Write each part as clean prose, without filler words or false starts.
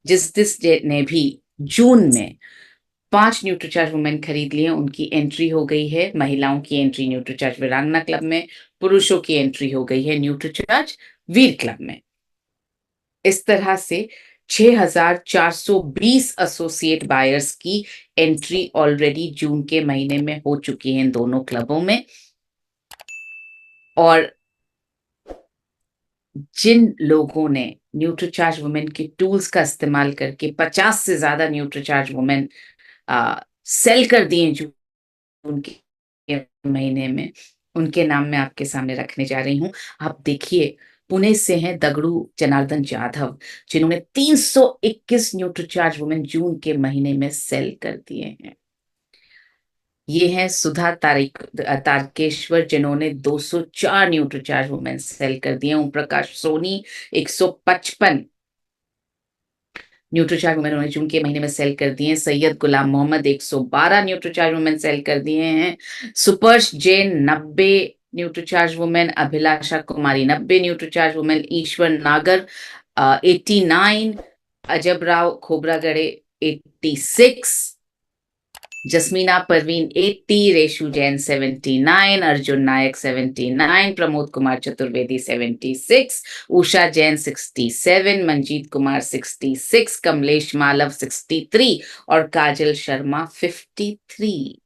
जिस ने भी जून में 5 न्यूट्रीचार्ज वुमेन खरीद लिए, उनकी एंट्री हो गई है। महिलाओं की एंट्री न्यूट्रीचार्ज वीरांगना क्लब में, पुरुषों की एंट्री हो गई है न्यूट्रीचार्ज वीर क्लब में। इस तरह से 6,420 एसोसिएट बायर्स की एंट्री ऑलरेडी जून के महीने में हो चुकी है इन दोनों क्लबों में। और जिन लोगों ने न्यूट्रीचार्ज वुमेन के टूल्स का इस्तेमाल करके 50 से ज्यादा न्यूट्रीचार्ज वुमेन सेल कर दिए जून के महीने में, उनके नाम मैं आपके सामने रखने जा रही हूं। आप देखिए, पुणे से हैं दगड़ू जनार्दन जाधव, जिन्होंने 321 न्यूट्रीचार्ज वुमेन जून के महीने में सेल कर दिए हैं। ये हैं सुधा तारकेश्वर, जिन्होंने 204 न्यूट्रीचार्ज वुमेन सेल कर दिए। ओम प्रकाश सोनी 155 न्यूट्रीचार्ज वुमेन उन्होंने जून के महीने में सेल कर दिए हैं। सैयद गुलाम मोहम्मद 112 न्यूट्रीचार्ज वुमेन सेल कर दिए हैं। सुपर्श Jain 90 Nutricharge women, Abhilasha Kumari 90 Nutricharge women, ईश्वर नागर 89, अजब राव खोबरागड़े 86, जस्मीना परवीन 80, रेशु जैन 79, अर्जुन नायक 79, प्रमोद कुमार चतुर्वेदी 76, उषा जैन 67, मंजीत कुमार 66, कमलेश मालव 63 और काजल शर्मा 53।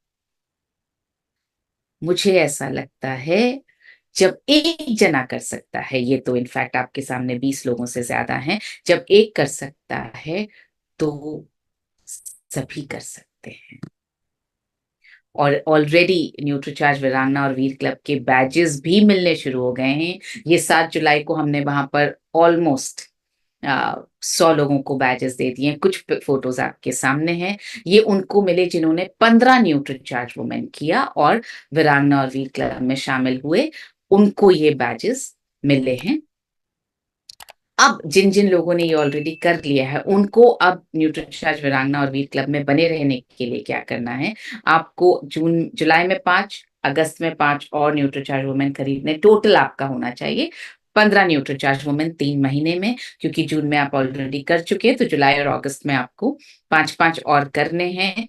मुझे ऐसा लगता है, जब एक जना कर सकता है, ये तो इनफैक्ट आपके सामने 20 लोगों से ज्यादा हैं, जब एक कर सकता है तो सभी कर सकते हैं। और ऑलरेडी न्यूट्रीचार्ज वीरांगना और वीर क्लब के बैजेस भी मिलने शुरू हो गए हैं। ये 7 जुलाई को हमने वहां पर ऑलमोस्ट 100 लोगों को बैजेस दे दिए हैं। कुछ फोटोज आपके सामने हैं, ये उनको मिले जिन्होंने 15 न्यूट्रीचार्ज वुमेन किया और वीरांगना और वीर क्लब में शामिल हुए, उनको ये बैजेस मिले हैं। अब जिन जिन लोगों ने ये ऑलरेडी कर लिया है, उनको अब न्यूट्रीचार्ज वीरांगना और वीर क्लब में बने रहने के लिए क्या करना है? आपको जुलाई में 5, अगस्त में 5 और न्यूट्रीचार्ज वुमेन खरीदने, टोटल आपका होना चाहिए 15 न्यूट्रीचार्ज वुमेन 3 महीने में, क्योंकि जून में आप ऑलरेडी कर चुके हैं, तो जुलाई और अगस्त में आपको 5-5 और करने हैं।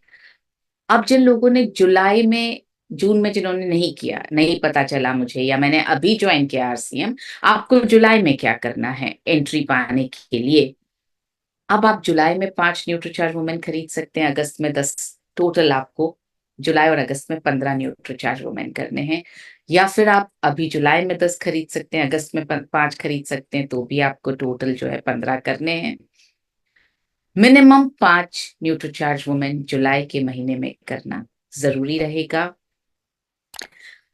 अब जिन लोगों ने जुलाई में, जून में जिन्होंने नहीं किया, नहीं पता चला मुझे, या मैंने अभी ज्वाइन किया आरसीएम, आपको जुलाई में क्या करना है एंट्री पाने के लिए? अब आप जुलाई में 5 न्यूट्रीचार्ज वुमेन खरीद सकते हैं, अगस्त में 10, टोटल आपको जुलाई और अगस्त में 15 न्यूट्रीचार्ज वुमेन करने हैं। या फिर आप अभी जुलाई में 10 खरीद सकते हैं, अगस्त में 5 खरीद सकते हैं, तो भी आपको टोटल जो है 15 करने हैं। मिनिमम 5 न्यूट्रीचार्ज वुमेन जुलाई के महीने में करना जरूरी रहेगा।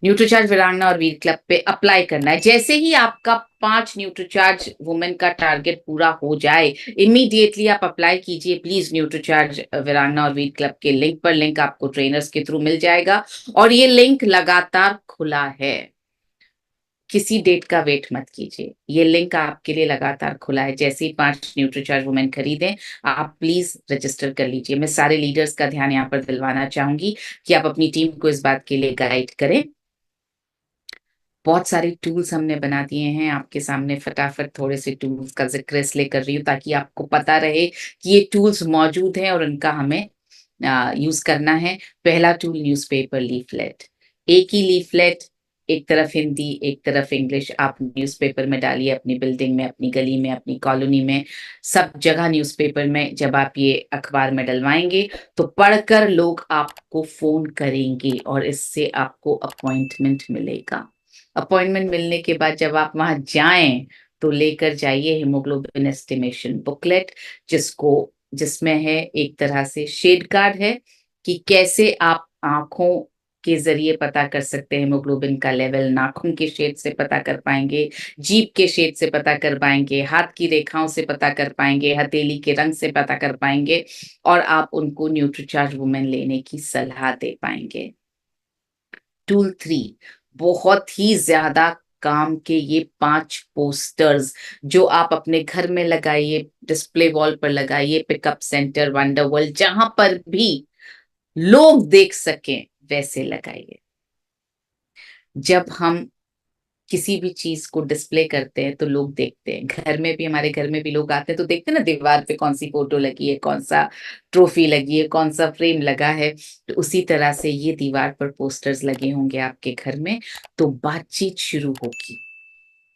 न्यूट्रीचार्ज वीरांगना और वीर क्लब पे अप्लाई करना है। जैसे ही आपका 5 न्यूट्रीचार्ज वुमेन का टारगेट पूरा हो जाए, इमीडिएटली आप अप्लाई कीजिए प्लीज न्यूट्रीचार्ज वीरांगना और वीर क्लब के लिंक पर। लिंक आपको ट्रेनर्स के थ्रू मिल जाएगा और ये लिंक लगातार खुला है, किसी डेट का वेट मत कीजिए, ये लिंक आपके लिए लगातार खुला है। जैसे ही 5 न्यूट्रीचार्ज वुमेन खरीदें, आप प्लीज रजिस्टर कर लीजिए। मैं सारे लीडर्स का ध्यान यहाँ पर दिलवाना चाहूंगी कि आप अपनी टीम को इस बात के लिए गाइड करें। बहुत सारे टूल्स हमने बना दिए हैं आपके सामने, फटाफट थोड़े से टूल्स का जिक्र इसलिए कर रही हूँ ताकि आपको पता रहे कि ये टूल्स मौजूद हैं और उनका हमें यूज करना है। पहला टूल न्यूज़पेपर लीफलेट। एक ही लीफलेट, एक तरफ हिंदी एक तरफ इंग्लिश, आप न्यूज़पेपर में डालिए, अपनी बिल्डिंग में, अपनी गली में, अपनी कॉलोनी में, सब जगह न्यूज़पेपर में जब आप ये अखबार में डलवाएंगे तो पढ़कर लोग आपको फोन करेंगे और इससे आपको अपॉइंटमेंट मिलेगा। अपॉइंटमेंट मिलने के बाद जब आप वहां जाएं तो लेकर जाइए हीमोग्लोबिन एस्टिमेशन बुकलेट, जिसमें है एक तरह से शेड कार्ड है कि कैसे आप आंखों के जरिए पता कर सकते हैं हीमोग्लोबिन का लेवल, नाखून के शेड से पता कर पाएंगे, जीभ के शेड से पता कर पाएंगे, हाथ की रेखाओं से पता कर पाएंगे, हथेली के रंग से पता कर पाएंगे और आप उनको न्यूट्रीचार्ज वुमेन लेने की सलाह दे पाएंगे। टूल 3, बहुत ही ज्यादा काम के ये 5 पोस्टर्स जो आप अपने घर में लगाइए, डिस्प्ले वॉल पर लगाइए, पिकअप सेंटर, वंडर वर्ल्ड, जहां पर भी लोग देख सकें वैसे लगाइए। जब हम किसी भी चीज को डिस्प्ले करते हैं तो लोग देखते हैं, घर में भी, हमारे घर में भी लोग आते हैं तो देखते हैं ना दीवार पे कौन सी फोटो लगी है, कौन सा ट्रॉफी लगी है, कौन सा फ्रेम लगा है। तो उसी तरह से ये दीवार पर पोस्टर्स लगे होंगे आपके घर में, तो बातचीत शुरू होगी।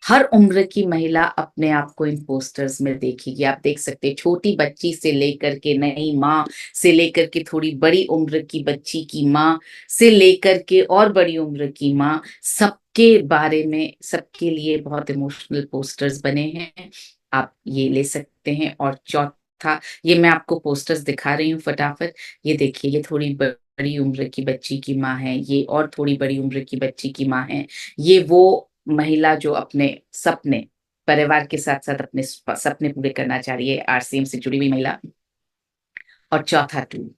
हर उम्र की महिला अपने आप को इन पोस्टर्स में देखेगी। आप देख सकते हैं छोटी बच्ची से लेकर के नई माँ से लेकर के थोड़ी बड़ी उम्र की बच्ची की माँ से लेकर के और बड़ी उम्र की माँ, सबके बारे में, सबके लिए बहुत इमोशनल पोस्टर्स बने हैं। आप ये ले सकते हैं। और चौथा, ये मैं आपको पोस्टर्स दिखा रही हूँ फटाफट। ये देखिए, ये थोड़ी बड़ी उम्र की बच्ची की माँ है, ये और थोड़ी बड़ी उम्र की बच्ची की माँ है। ये वो महिला जो अपने सपने, परिवार के साथ साथ अपने सपने पूरे करना चाह रही है, आरसीएम से जुड़ी हुई महिला। और चौथा टूल,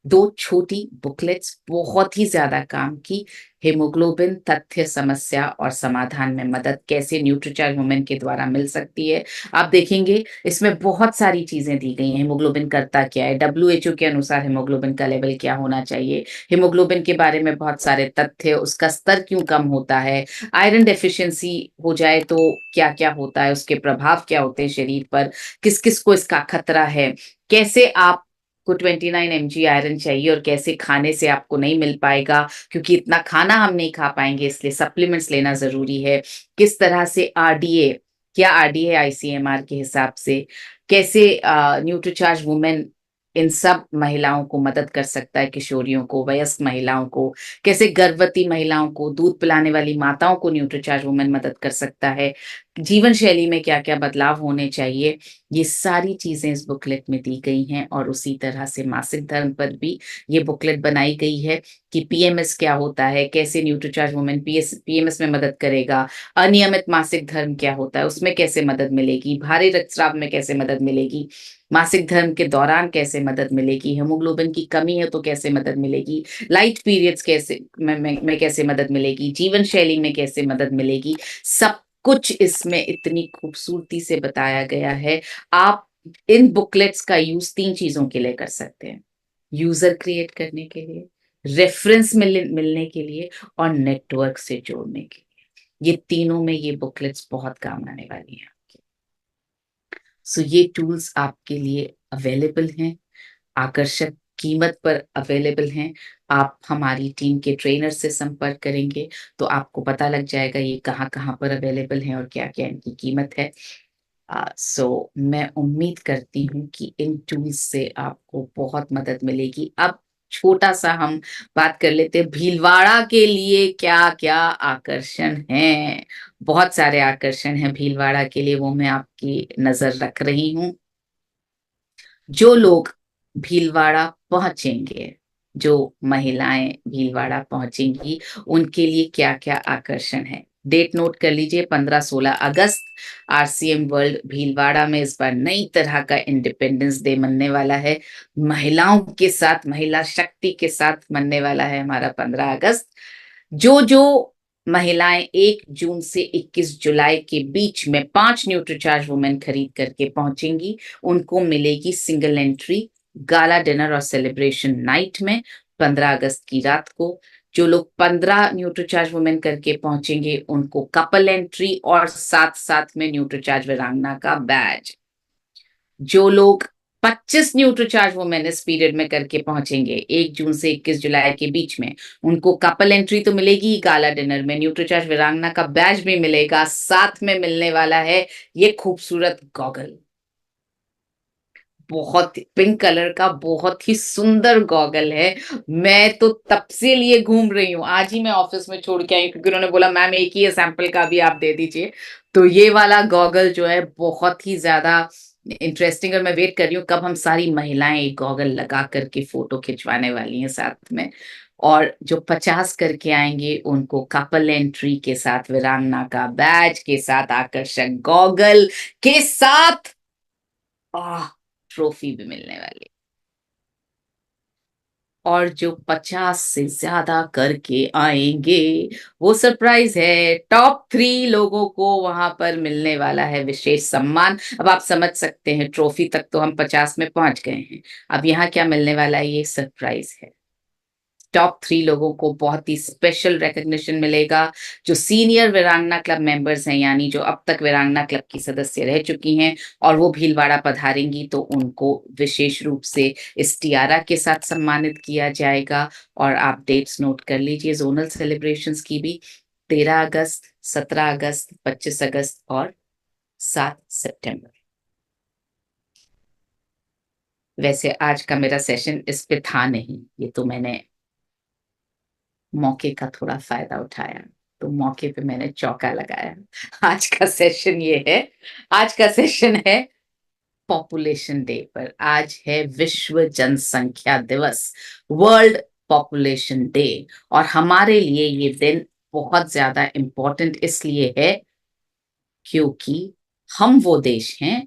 दो छोटी बुकलेट्स बहुत ही ज्यादा काम की, हेमोग्लोबिन तथ्य, समस्या और समाधान में मदद कैसे न्यूट्रीचार्ज वुमेन के द्वारा मिल सकती है। आप देखेंगे इसमें बहुत सारी चीजें दी गई हैं। हेमोग्लोबिन करता क्या है, डब्ल्यूएचओ के अनुसार हेमोग्लोबिन का लेवल क्या होना चाहिए, हेमोग्लोबिन के बारे में बहुत सारे तथ्य, उसका स्तर क्यों कम होता है, आयरन डेफिशिएंसी हो जाए तो क्या क्या होता है, उसके प्रभाव क्या होते हैं शरीर पर, किस किस को इसका खतरा है, कैसे आप को 29 mg आयरन चाहिए और कैसे खाने से आपको नहीं मिल पाएगा, क्योंकि इतना खाना हम नहीं खा पाएंगे, इसलिए सप्लीमेंट्स लेना जरूरी है। किस तरह से आरडीए, क्या आरडीए आईसीएमआर के हिसाब से, कैसे न्यूट्रीचार्ज वुमेन इन सब महिलाओं को मदद कर सकता है, किशोरियों को, वयस्क महिलाओं को, कैसे गर्भवती महिलाओं को, दूध पिलाने वाली माताओं को न्यूट्रीचार्ज वुमेन मदद कर सकता है, जीवन शैली में क्या क्या बदलाव होने चाहिए, ये सारी चीजें इस बुकलेट में दी गई हैं। और उसी तरह से मासिक धर्म पर भी ये बुकलेट बनाई गई है कि पीएमएस क्या होता है, कैसे न्यूट्रीचार्ज वुमेन पीएमएस में मदद करेगा, अनियमित मासिक धर्म क्या होता है उसमें कैसे मदद मिलेगी, भारी रक्तस्राव में कैसे मदद मिलेगी, मासिक धर्म के दौरान कैसे मदद मिलेगी, हेमोग्लोबिन की कमी है तो कैसे मदद मिलेगी, लाइट पीरियड्स कैसे में कैसे मदद मिलेगी, जीवन शैली में कैसे मदद मिलेगी, सब कुछ इसमें इतनी खूबसूरती से बताया गया है। आप इन बुकलेट्स का यूज तीन चीजों के लिए कर सकते हैं, यूजर क्रिएट करने के लिए, रेफरेंस मिलने के लिए, और नेटवर्क से जोड़ने के लिए। ये तीनों में ये बुकलेट्स बहुत काम आने वाली हैं आपके। सो ये टूल्स आपके लिए अवेलेबल हैं, आकर्षक कीमत पर अवेलेबल हैं। आप हमारी टीम के ट्रेनर से संपर्क करेंगे तो आपको पता लग जाएगा ये कहाँ कहाँ पर अवेलेबल हैं और क्या क्या इनकी कीमत है। मैं उम्मीद करती हूँ कि इन टूल्स से आपको बहुत मदद मिलेगी। अब छोटा सा हम बात कर लेते हैं, भीलवाड़ा के लिए क्या क्या आकर्षण हैं। बहुत सारे आकर्षण हैं भीलवाड़ा के लिए, वो मैं आपकी नजर रख रही हूँ। जो लोग भीलवाड़ा पहुंचेंगे, जो महिलाएं भीलवाड़ा पहुंचेंगी, उनके लिए क्या क्या आकर्षण है, डेट नोट कर लीजिए, 15-16 अगस्त आरसीएम वर्ल्ड भीलवाड़ा में इस बार नई तरह का इंडिपेंडेंस डे मनने वाला है। महिलाओं के साथ, महिला शक्ति के साथ मनने वाला है हमारा 15 अगस्त। जो जो महिलाएं 1 जून से 21 जुलाई के बीच में 5 न्यूट्रीचार्ज वुमेन खरीद करके पहुंचेंगी, उनको मिलेगी सिंगल एंट्री गाला डिनर और सेलिब्रेशन नाइट में 15 अगस्त की रात को। जो लोग 15 न्यूट्रीचार्ज वुमेन करके पहुंचेंगे उनको कपल एंट्री और साथ साथ में न्यूट्रीचार्ज वीरांगना का बैज। जो लोग 25 न्यूट्रीचार्ज वुमेन इस पीरियड में करके पहुंचेंगे 1 जून से 21 जुलाई के बीच में, उनको कपल एंट्री तो मिलेगी ही, गाला डिनर में न्यूट्रीचार्ज वीरांगना का बैज भी मिलेगा, साथ में मिलने वाला है ये खूबसूरत गॉगल। बहुत पिंक कलर का बहुत ही सुंदर गॉगल है। मैं तो तब से लिए घूम रही हूँ, आज ही मैं ऑफिस में छोड़ के आई क्योंकि उन्होंने बोला मैम एक ही है सैंपल का भी आप दे दीजिए। तो ये वाला गॉगल जो है बहुत ही ज्यादा इंटरेस्टिंग, और मैं वेट कर रही हूँ कब हम सारी महिलाएं एक गॉगल लगा करके फोटो खिंचवाने वाली हैं साथ में। और जो 50 करके आएंगे उनको कपल एंट्री के साथ, वीरांगना का बैज के साथ, आकर्षक गॉगल के साथ, आह, ट्रॉफी भी मिलने वाली। और जो 50 से ज्यादा करके आएंगे वो सरप्राइज है, टॉप 3 लोगों को वहां पर मिलने वाला है विशेष सम्मान। अब आप समझ सकते हैं, ट्रॉफी तक तो हम 50 में पहुंच गए हैं, अब यहाँ क्या मिलने वाला है ये सरप्राइज है। टॉप 3 लोगों को बहुत ही स्पेशल रिकॉग्निशन मिलेगा। जो सीनियर वीरांगना क्लब मेंबर्स हैं, यानी जो अब तक वीरांगना क्लब की सदस्य रह चुकी हैं और वो भीलवाड़ा पधारेंगी, तो उनको विशेष रूप से इस टियारा के साथ सम्मानित किया जाएगा। और आप डेट्स नोट कर लीजिए जोनल सेलिब्रेशंस की भी, 13 अगस्त, 17 अगस्त, 25 अगस्त और 7 सितंबर। वैसे आज का मेरा सेशन इस पे था नहीं, ये तो मैंने मौके का थोड़ा फायदा उठाया, तो मौके पे मैंने चौका लगाया। आज का सेशन ये है, आज का सेशन है पॉपुलेशन डे पर। आज है विश्व जनसंख्या दिवस, वर्ल्ड पॉपुलेशन डे। और हमारे लिए ये दिन बहुत ज्यादा इम्पोर्टेंट इसलिए है क्योंकि हम वो देश हैं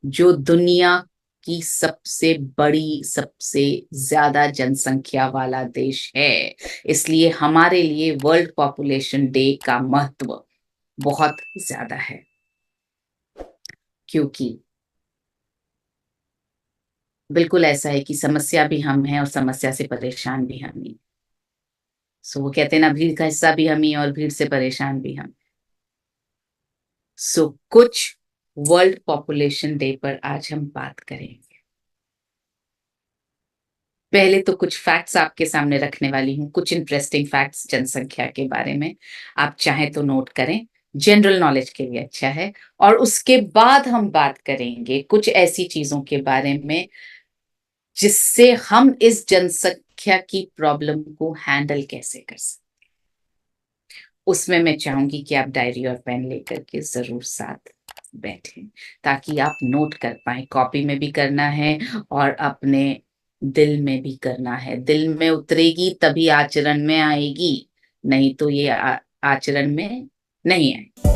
जो दुनिया की सबसे बड़ी, सबसे ज्यादा जनसंख्या वाला देश है। इसलिए हमारे लिए वर्ल्ड पॉपुलेशन डे का महत्व बहुत ज्यादा है, क्योंकि बिल्कुल ऐसा है कि समस्या भी हम हैं और समस्या से परेशान भी हम ही। सो वो कहते हैं ना, भीड़ का हिस्सा भी हम ही और भीड़ से परेशान भी हम। सो कुछ वर्ल्ड पॉपुलेशन डे पर आज हम बात करेंगे। पहले तो कुछ फैक्ट्स आपके सामने रखने वाली हूँ, कुछ इंटरेस्टिंग फैक्ट्स जनसंख्या के बारे में। आप चाहें तो नोट करें, जनरल नॉलेज के लिए अच्छा है। और उसके बाद हम बात करेंगे कुछ ऐसी चीजों के बारे में जिससे हम इस जनसंख्या की प्रॉब्लम को हैंडल कैसे कर सकते। उसमें मैं चाहूंगी कि आप डायरी और पेन लेकर के जरूर साथ बैठें, ताकि आप नोट कर पाए। कॉपी में भी करना है और अपने दिल में भी करना है। दिल में उतरेगी तभी आचरण में आएगी, नहीं तो ये आचरण में नहीं आएगी।